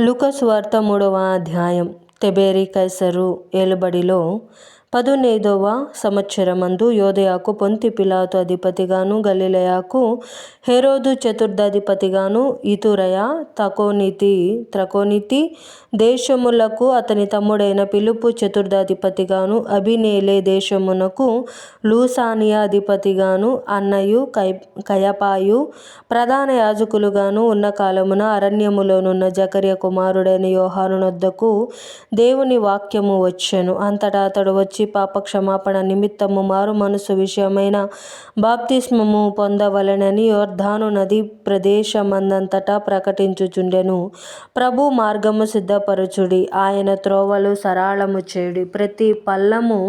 లూకాసు వార్త 3వ అధ్యాయం. తిబెరీ కైసరు ఏలుబడిలో 18వ సంవత్సరమందు యోదయకు పొంతి పిలాతు అధిపతిగాను, గలిలయకు హెరోదు చతుర్థాధిపతిగాను, ఇతురయ త్రకోనితి దేశములకు అతని తమ్ముడైన పిలుపు చతుర్థాధిపతిగాను, అబినేలే దేశమునకు లూసానియా అధిపతిగాను, అన్నయు కయపాయు ప్రధాన యాజకులుగాను ఉన్న కాలమున అరణ్యములోనున్న జకర్య కుమారుడైన యోహాను నొద్దకు దేవుని వాక్యము వచ్చెను. అంతటా అతడు వచ్చి పాపక్షమాపణ నిమిత్తము మారు మనసు విషయమైన బాప్తిస్మము పొందవలెనని యొర్దాను నదీ ప్రదేశమందంతటా ప్రకటించుచుండెను. ప్రభు మార్గము సిద్ధపరచుడి, ఆయన త్రోవలు సరళము చేయుడి. ప్రతి పల్లము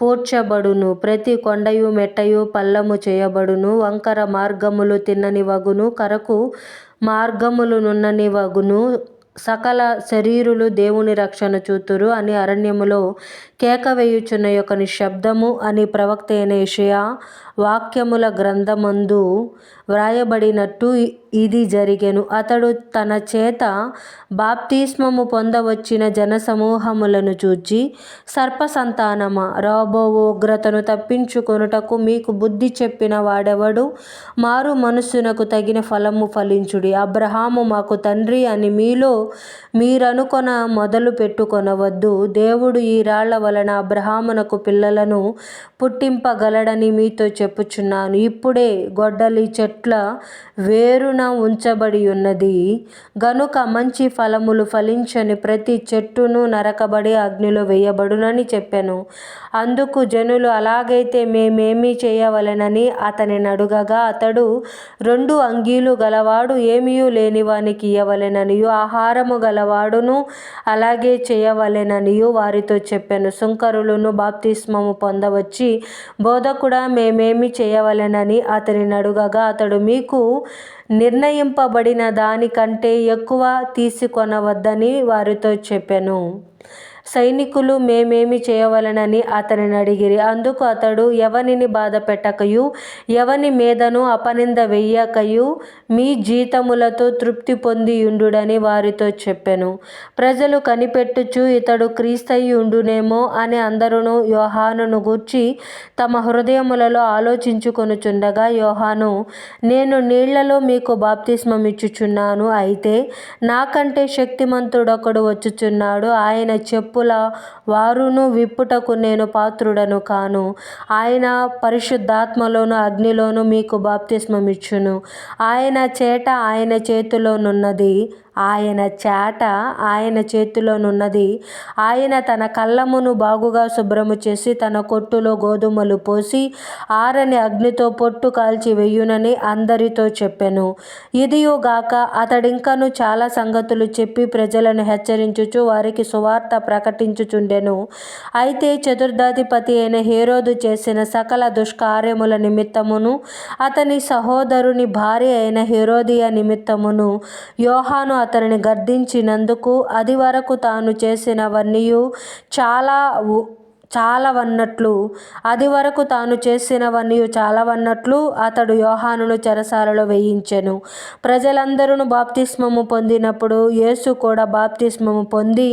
పూడ్చబడును, ప్రతి కొండయు మెట్టయు పల్లము చేయబడును. వంకర మార్గములు తిన్ననివగును, కరకు మార్గములు నున్ననివగును. సకల శరీరులు దేవుని రక్షణ చూతురు అని అరణ్యములో కేక వేయుచున్న యొక్కని శబ్దము అని ప్రవక్త అయిన యెషయా వాక్యముల గ్రంథమందు వ్రాయబడినట్టు ఇది జరిగెను. అతడు తన చేత బాప్తిస్మము పొందవచ్చిన జనసమూహములను చూచి, సర్పసంతానమా, రాబోవు ఉగ్రతను తప్పించుకొనుటకు మీకు బుద్ధి చెప్పిన వాడెవడు? మారు మనస్సునకు తగిన ఫలము ఫలించుడి. అబ్రహాము మాకు తండ్రి అని మీలో మీరనుకొన మొదలు పెట్టుకొనవద్దు. దేవుడు ఈ రాళ్ల వలన అబ్రహామునకు పిల్లలను పుట్టింపగలడని మీతో చెప్పుచున్నాను. ఇప్పుడే గొడ్డలి చెట్ల వేరున ఉంచబడి ఉన్నది గనుక మంచి ఫలములు ఫలించని ప్రతి చెట్టును నరకబడి అగ్నిలో వేయబడునని చెప్పెను. అందుకు జనులు, అలాగైతే మేమేమి చేయవలెనని అతనిని అడుగగా, అతడు 2 అంగీలు గలవాడు ఏమీయూ లేనివానికి ఇయ్యవలెననియూ, ఆహారము గలవాడును అలాగే చేయవలెననియూ వారితో చెప్పెను. సుంకరులను బాప్తిస్మము పొందవచ్చి, బోధకుడా, మేమేమి చేయవలెనని అతనిని అడుగగా, అతడు మీకు నిర్ణయింపబడిన దానికంటే ఎక్కువ తీసుకొనవద్దని వారితో చెప్పెను. సైనికులు మేమేమి చేయవలెనని అతనిని అడిగిరి. అందుకు అతడు, ఎవనిని బాధ పెట్టకయు, ఎవని మీదను అపనింద వెయ్యకయు మీ జీతములతో తృప్తి పొందియుండుడని వారితో చెప్పెను. ప్రజలు కనిపెట్టుచు, ఇతడు క్రీస్తయి ఉండునేమో అని అందరును యోహానును గూర్చి తమ హృదయములలో ఆలోచించుకొనుచుండగా, యోహాను, నేను నీళ్లలో మీకు బాప్తిస్మమిచ్చుచున్నాను, అయితే నాకంటే శక్తిమంతుడొకడు వచ్చుచున్నాడు. ఆయన చెప్పుల వారును విప్పుటకు నేను పాత్రుడను కాను. ఆయన పరిశుద్ధాత్మలోను అగ్నిలోను మీకు బాప్తిస్మమిచ్చును. ఆయన చేట ఆయన చేతిలోనున్నది. ఆయన తన కళ్ళమును బాగుగా శుభ్రము చేసి తన కొట్టులో గోధుమలు పోసి ఆరని అగ్నితో పొట్టు కాల్చి వెయ్యునని అందరితో చెప్పెను. ఇదియు గాక అతడింకను చాలా సంగతులు చెప్పి ప్రజలను హెచ్చరించుచు వారికి సువార్త ప్రకటించుచుండెను. అయితే చతుర్థాధిపతి అయిన హేరోదు చేసిన సకల దుష్కార్యముల నిమిత్తమును, అతని సహోదరుని భార్య అయిన హేరోదియ నిమిత్తమును యోహాను అతనిని గద్దించినందుకు, అది వరకు తాను చేసినవన్నీయు చాలవన్నట్లు అతడు యోహానును చెరసాలలో వేయించెను. ప్రజలందరూ బాప్తిస్మము పొందినప్పుడు యేసు కూడా బాప్తిస్మము పొంది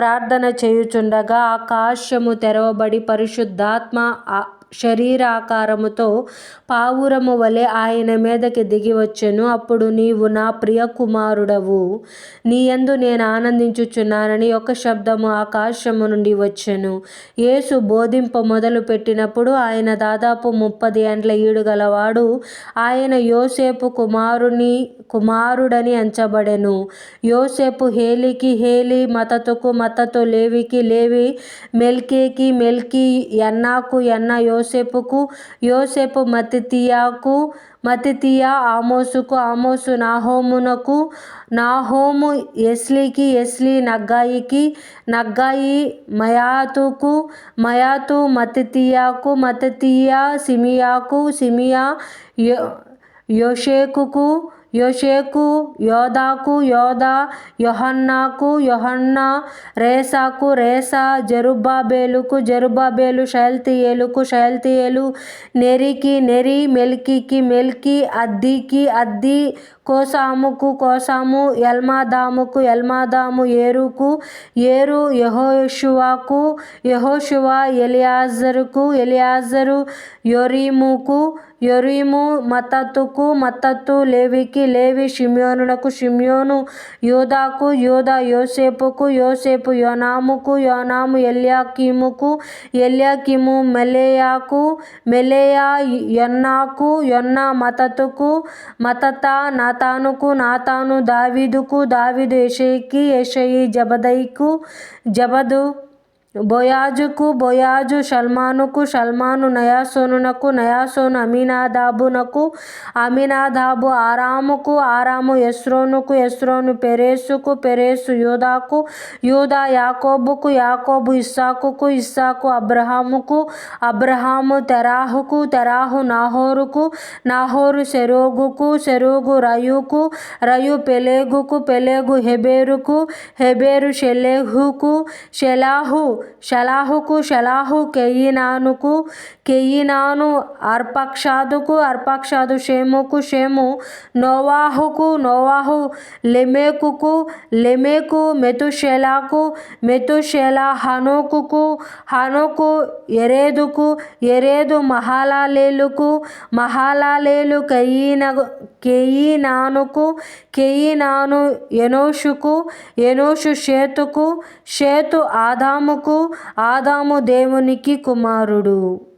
ప్రార్థన చేయుచుండగా ఆకాశము తెరవబడి పరిశుద్ధాత్మ శరీరాకారముతో పావురము వలె ఆయన మీదకి దిగివచ్చెను. అప్పుడు, నీవు నా ప్రియ కుమారుడవు, నీయందు నేను ఆనందించుచున్నానని ఒక శబ్దము ఆకాశము నుండి వచ్చెను. యేసు బోధింప మొదలు పెట్టినప్పుడు ఆయన దాదాపు 30 ఏండ్ల ఈడు గలవాడు. ఆయన యోసేపు కుమారుడని ఎంచబడెను. యోసేపు హేలికి, హేలి మత్తతుకు, మత్తతు లేవికి, లేవి మెల్కీకి, మెల్కీ యన్నాకు, యన్నా యోసేపుకు, యోసేపు మత్తితీయకు, మత్తితీయ ఆమోసుకు, ఆమోసు నాహోమునకు, నాహోము ఎస్లీకి, ఎస్లీ నగ్గాయికి, నగ్గాయి మయాతుకు, మయాతు మత్తితీయకు, మత్తితీయ సిమియాకు, సిమియా యోషేకుకు, యోషేకు, యోదాకు, యోదా, యోహన్నాకు, యోహన్నా రేసాకు, రేసా జెరుబ్బాబేలుకు, జెరుబ్బాబేలు షయల్తీయేలుకు, షయల్తీయేలు నెరికి, నెరి మెల్కీకి, మెల్కీ అద్దీకి, అద్దీ కోసాముకు, కోసాము ఎల్మాదాముకు, ఎల్మాదాము ఏరుకు, ఏరు యెహోషువకు, యెహోషువ ఎలియాజరుకు, ఎలియాజరు యోరీముకు, యోరీము మత్తతుకు, మత్తతు లేవికి, లేవి షిమ్యోనునకు, షిమ్యోను యూదాకు, యూదా యోసేపుకు, యోసేపు యోనాముకు, యోనాము ఎల్యాకీముకు, ఎల్యాకీము మెలెయాకు, మెలెయా యొన్నాకు, యొన్నా మత్తతుకు, మత్తత నాతానుకు, నాతాను దావీదుకు, దావీదు యెషయికి, యెషయి జబదయికు, జబదు బోయాజుకు, బోయాజు షల్మానుకు, షల్మాను నయాసోనునకు, నయాసోను అమీనాదాబునకు, అమీనాదాబు ఆరాముకు, ఆరాము ఎస్రోనుకు, ఎస్రోను పెరేసుకు, పెరేసు యూదాకు, యూదా యాకోబుకు, యాకోబు ఇస్సాకుకు, ఇస్సాకు అబ్రహాముకు, అబ్రహాము తెరాహుకు, తెరాహు నాహోరుకు, నాహోరు సెరూగుకు, సెరూగు రయుకు, రయు పెలేగుకు, పెలేగు హెబెరుకు, హెబెరు షెలెహుకు, షెలాహుకు, షెలాహు కెయినానుకు, కెయినాను అర్పక్షాదుకు, అర్పక్షాదు షేముకు, షేము నోవాహుకు, నోవాహు లెమెకుకు, లెమెకు మెతుషెలకు, మెతుషెల హనోకుకు, హనోకు యెరెదుకు, యెరెదు మహలలేలుకు, మహలలేలు కెయినానుకు, కెయినాను ఎనోషుకు, ఎనోషు షేతుకు, షేతు ఆదాముకు, ఆదాము దేవునికి కుమారుడు.